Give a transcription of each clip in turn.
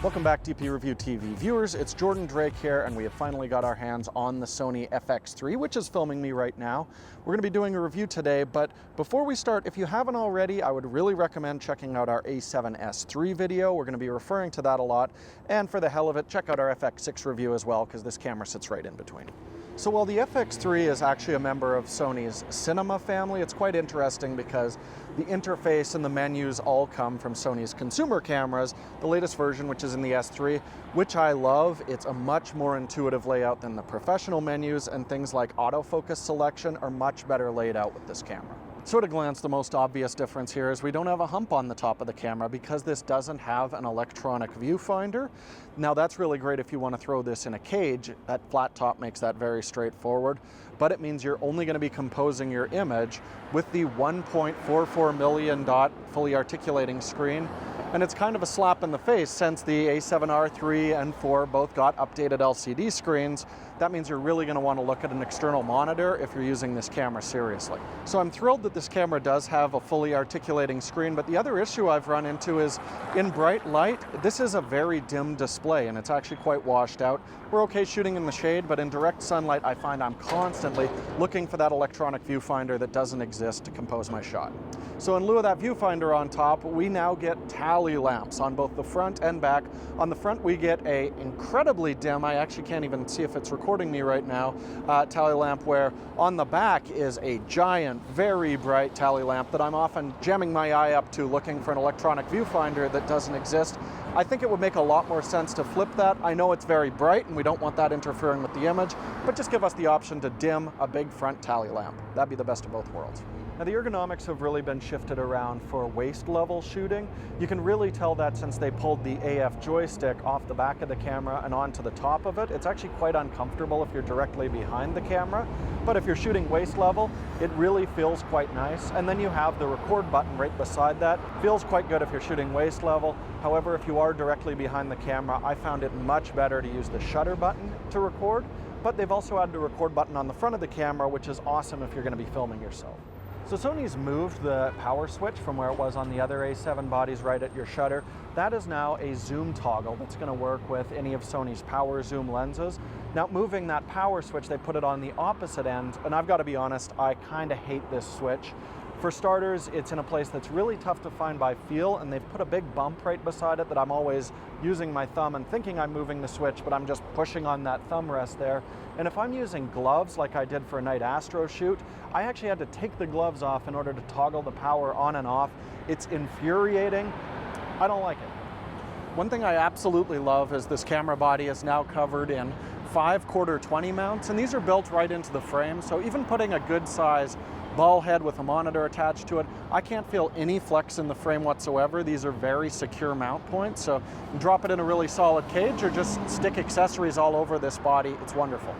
Welcome back, DP Review TV viewers. It's Jordan Drake here, and we have finally got our hands on the Sony FX3, which is filming me right now. We're going to be doing a review today, but before we start, if you haven't already, I would really recommend checking out our a7S III video. We're going to be referring to that a lot, and for the hell of it, check out our FX6 review as well, because this camera sits right in between. So while the FX3 is actually a member of Sony's Cinema family, it's quite interesting because the interface and the menus all come from Sony's consumer cameras, the latest version, which is in the S3, which I love. It's a much more intuitive layout than the professional menus, and things like autofocus selection are much better laid out with this camera. So at a glance, the most obvious difference here is we don't have a hump on the top of the camera because this doesn't have an electronic viewfinder. Now that's really great if you want to throw this in a cage. That flat top makes that very straightforward, but it means you're only going to be composing your image with the 1.44 million dot fully articulating screen. And it's kind of a slap in the face since the A7R III and 4 both got updated LCD screens. That means you're really going to want to look at an external monitor if you're using this camera seriously. So I'm thrilled that this camera does have a fully articulating screen, but the other issue I've run into is in bright light, this is a very dim display and it's actually quite washed out. We're okay shooting in the shade, but in direct sunlight, I find I'm constantly looking for that electronic viewfinder that doesn't exist to compose my shot. So in lieu of that viewfinder on top, we now get tally lamps on both the front and back. On the front, we get a incredibly dim, I actually can't even see if it's recording me right now, tally lamp, where on the back is a giant, very bright tally lamp that I'm often jamming my eye up to looking for an electronic viewfinder that doesn't exist. I think it would make a lot more sense to flip that. I know it's very bright and we don't want that interfering with the image, but just give us the option to dim a big front tally lamp. That'd be the best of both worlds. Now the ergonomics have really been shifted around for waist level shooting. You can really tell that since they pulled the AF joystick off the back of the camera and onto the top of it. It's actually quite uncomfortable if you're directly behind the camera, but if you're shooting waist level, it really feels quite nice. And then you have the record button right beside that. Feels quite good if you're shooting waist level. However, if you are directly behind the camera, I found it much better to use the shutter button to record, but they've also added a record button on the front of the camera, which is awesome if you're going to be filming yourself. So Sony's moved the power switch from where it was on the other A7 bodies right at your shutter. That is now a zoom toggle that's going to work with any of Sony's power zoom lenses. Now moving that power switch, they put it on the opposite end, and I've got to be honest, I kind of hate this switch. For starters, it's in a place that's really tough to find by feel, and they've put a big bump right beside it that I'm always using my thumb and thinking I'm moving the switch, but I'm just pushing on that thumb rest there. And if I'm using gloves like I did for a night astro shoot, I actually had to take the gloves off in order to toggle the power on and off. It's infuriating. I don't like it. One thing I absolutely love is this camera body is now covered in 5 1/4-20 mounts, and these are built right into the frame, so even putting a good size ball head with a monitor attached to it, I can't feel any flex in the frame whatsoever. These are very secure mount points, so you drop it in a really solid cage or just stick accessories all over this body. It's wonderful.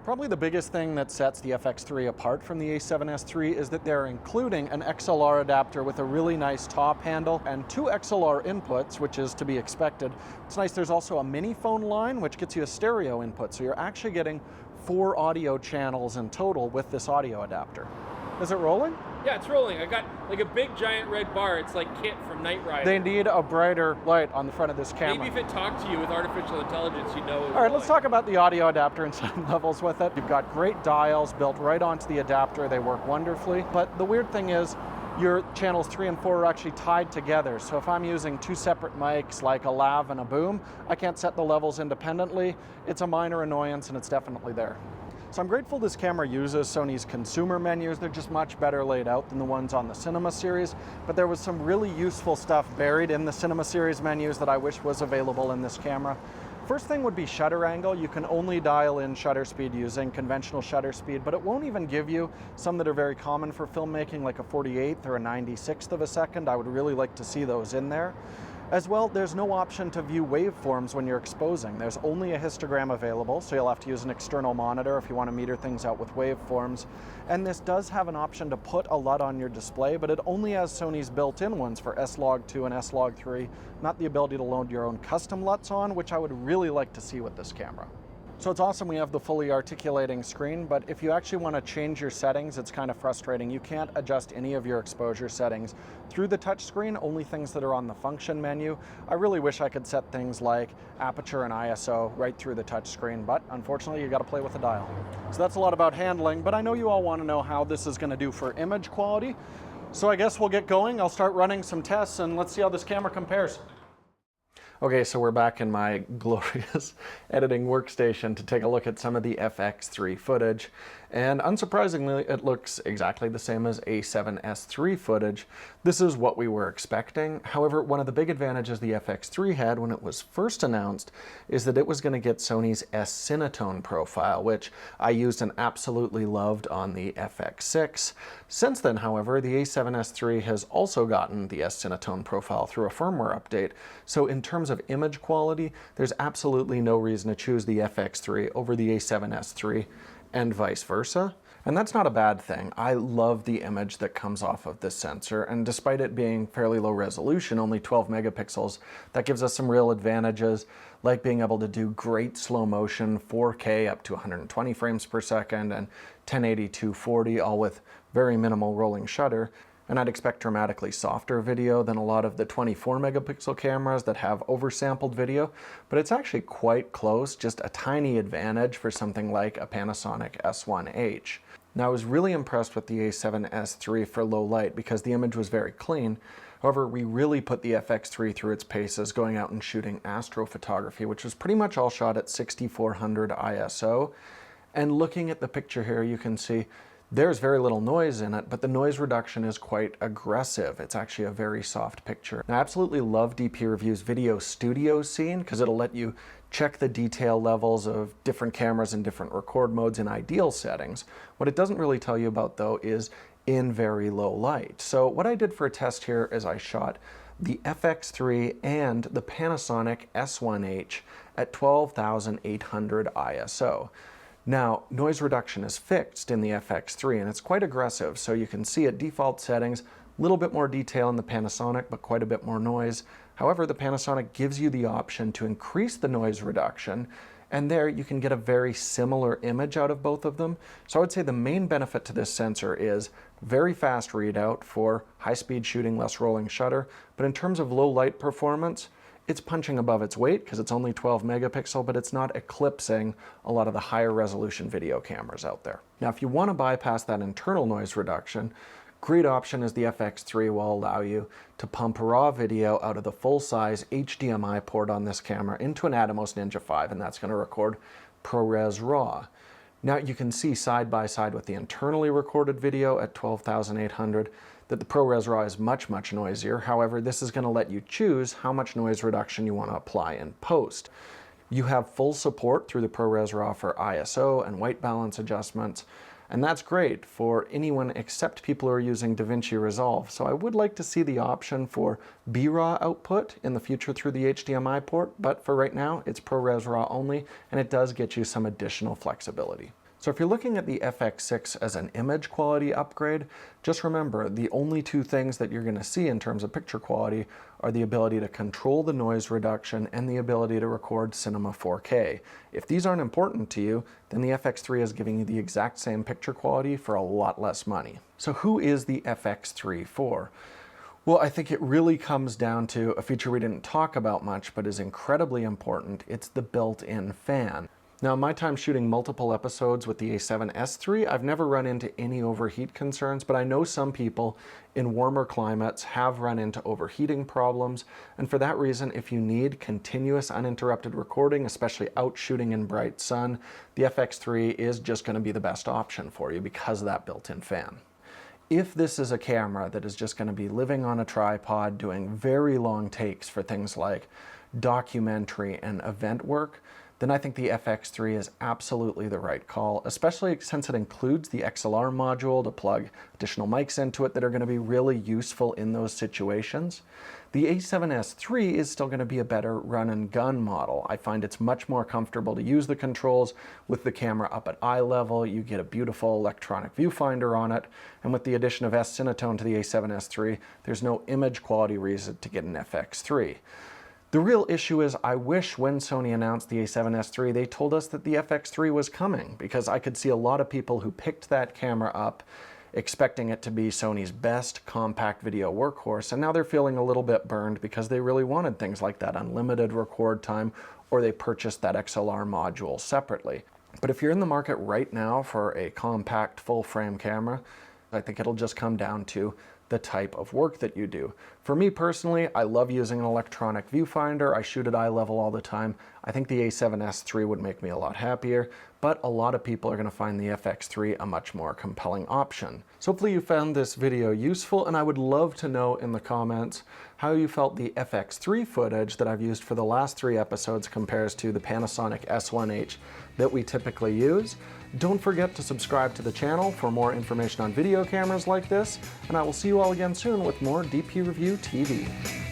Probably the biggest thing that sets the FX3 apart from the a7S III is that they're including an XLR adapter with a really nice top handle and 2 XLR inputs, which is to be expected. It's nice there's also a mini phone line, which gets you a stereo input, so you're actually getting 4 audio channels in total with this audio adapter. Is it rolling? Yeah, it's rolling. I got like a big giant red bar. It's like Kit from Knight Rider. They need a brighter light on the front of this camera. Maybe if it talked to you with artificial intelligence, you'd know it was All right, let's talk about the audio adapter and some levels with it. You've got great dials built right onto the adapter. They work wonderfully. But the weird thing is, your channels 3 and 4 are actually tied together. So if I'm using 2 separate mics like a lav and a boom, I can't set the levels independently. It's a minor annoyance and it's definitely there. So I'm grateful this camera uses Sony's consumer menus. They're just much better laid out than the ones on the Cinema series, but there was some really useful stuff buried in the Cinema series menus that I wish was available in this camera. First thing would be shutter angle. You can only dial in shutter speed using conventional shutter speed, but it won't even give you some that are very common for filmmaking, like a 48th or a 96th of a second. I would really like to see those in there. As well, there's no option to view waveforms when you're exposing. There's only a histogram available, so you'll have to use an external monitor if you want to meter things out with waveforms. And this does have an option to put a LUT on your display, but it only has Sony's built-in ones for S-Log2 and S-Log3, not the ability to load your own custom LUTs on, which I would really like to see with this camera. So it's awesome we have the fully articulating screen, but if you actually want to change your settings, it's kind of frustrating. You can't adjust any of your exposure settings through the touch screen, only things that are on the function menu. I really wish I could set things like aperture and ISO right through the touch screen, but unfortunately you got to play with the dial. So that's a lot about handling, but I know you all want to know how this is going to do for image quality. So I guess we'll get going. I'll start running some tests and let's see how this camera compares. Okay, so we're back in my glorious editing workstation to take a look at some of the FX3 footage. And unsurprisingly, it looks exactly the same as a7S III footage. This is what we were expecting. However, one of the big advantages the FX3 had when it was first announced is that it was going to get Sony's S-Cinetone profile, which I used and absolutely loved on the FX6. Since then, however, the a7S III has also gotten the S-Cinetone profile through a firmware update. So in terms of image quality, there's absolutely no reason to choose the FX3 over the a7S III and vice versa. And that's not a bad thing. I love the image that comes off of this sensor, and despite it being fairly low resolution, only 12 megapixels, that gives us some real advantages, like being able to do great slow motion, 4K up to 120 frames per second, and 1080-240, all with very minimal rolling shutter. And I'd expect dramatically softer video than a lot of the 24 megapixel cameras that have oversampled video, but it's actually quite close, just a tiny advantage for something like a Panasonic S1H. Now, I was really impressed with the a7S III for low light because the image was very clean. However, we really put the FX3 through its paces going out and shooting astrophotography, which was pretty much all shot at 6400 ISO. And looking at the picture here, you can see there's very little noise in it, but the noise reduction is quite aggressive. It's actually a very soft picture. Now, I absolutely love DP Review's video studio scene because it'll let you check the detail levels of different cameras and different record modes in ideal settings. What it doesn't really tell you about, though, is in very low light. So what I did for a test here is I shot the FX3 and the Panasonic S1H at 12,800 ISO. Now, noise reduction is fixed in the FX3 and it's quite aggressive, so you can see at default settings, a little bit more detail in the Panasonic, but quite a bit more noise. However, the Panasonic gives you the option to increase the noise reduction, and there you can get a very similar image out of both of them. So I would say the main benefit to this sensor is very fast readout for high-speed shooting, less rolling shutter, but in terms of low light performance, it's punching above its weight because it's only 12 megapixel, but it's not eclipsing a lot of the higher resolution video cameras out there. Now, if you want to bypass that internal noise reduction, great option is the FX3 will allow you to pump raw video out of the full-size HDMI port on this camera into an Atomos Ninja 5, and that's going to record ProRes RAW. Now you can see side by side with the internally recorded video at 12,800 that the ProRes RAW is much, much noisier. However, this is going to let you choose how much noise reduction you want to apply in post. You have full support through the ProRes RAW for ISO and white balance adjustments, and that's great for anyone except people who are using DaVinci Resolve. So I would like to see the option for BRAW output in the future through the HDMI port, but for right now, it's ProRes RAW only, and it does get you some additional flexibility. So if you're looking at the FX6 as an image quality upgrade, just remember the only two things that you're going to see in terms of picture quality are the ability to control the noise reduction and the ability to record cinema 4K. If these aren't important to you, then the FX3 is giving you the exact same picture quality for a lot less money. So who is the FX3 for? Well, I think it really comes down to a feature we didn't talk about much, but is incredibly important. It's the built-in fan. Now, in my time shooting multiple episodes with the a7S III, I've never run into any overheat concerns, but I know some people in warmer climates have run into overheating problems, and for that reason, if you need continuous uninterrupted recording, especially out shooting in bright sun, the FX3 is just going to be the best option for you because of that built-in fan. If this is a camera that is just going to be living on a tripod doing very long takes for things like documentary and event work, then I think the FX3 is absolutely the right call, especially since it includes the XLR module to plug additional mics into it that are going to be really useful in those situations. The a7S III is still going to be a better run and gun model. I find it's much more comfortable to use the controls with the camera up at eye level. You get a beautiful electronic viewfinder on it, and with the addition of S-Cinetone to the a7S III, there's no image quality reason to get an FX3. The real issue is I wish when Sony announced the a7S III, they told us that the FX3 was coming, because I could see a lot of people who picked that camera up expecting it to be Sony's best compact video workhorse, and now they're feeling a little bit burned because they really wanted things like that unlimited record time, or they purchased that XLR module separately. But if you're in the market right now for a compact full frame camera, I think it'll just come down to the type of work that you do. For me personally, I love using an electronic viewfinder. I shoot at eye level all the time. I think the a7S III would make me a lot happier, but a lot of people are going to find the FX3 a much more compelling option. So hopefully you found this video useful, and I would love to know in the comments how you felt the FX3 footage that I've used for the last 3 episodes compares to the Panasonic S1H that we typically use. Don't forget to subscribe to the channel for more information on video cameras like this, and I will see you all again soon with more DP Review TV.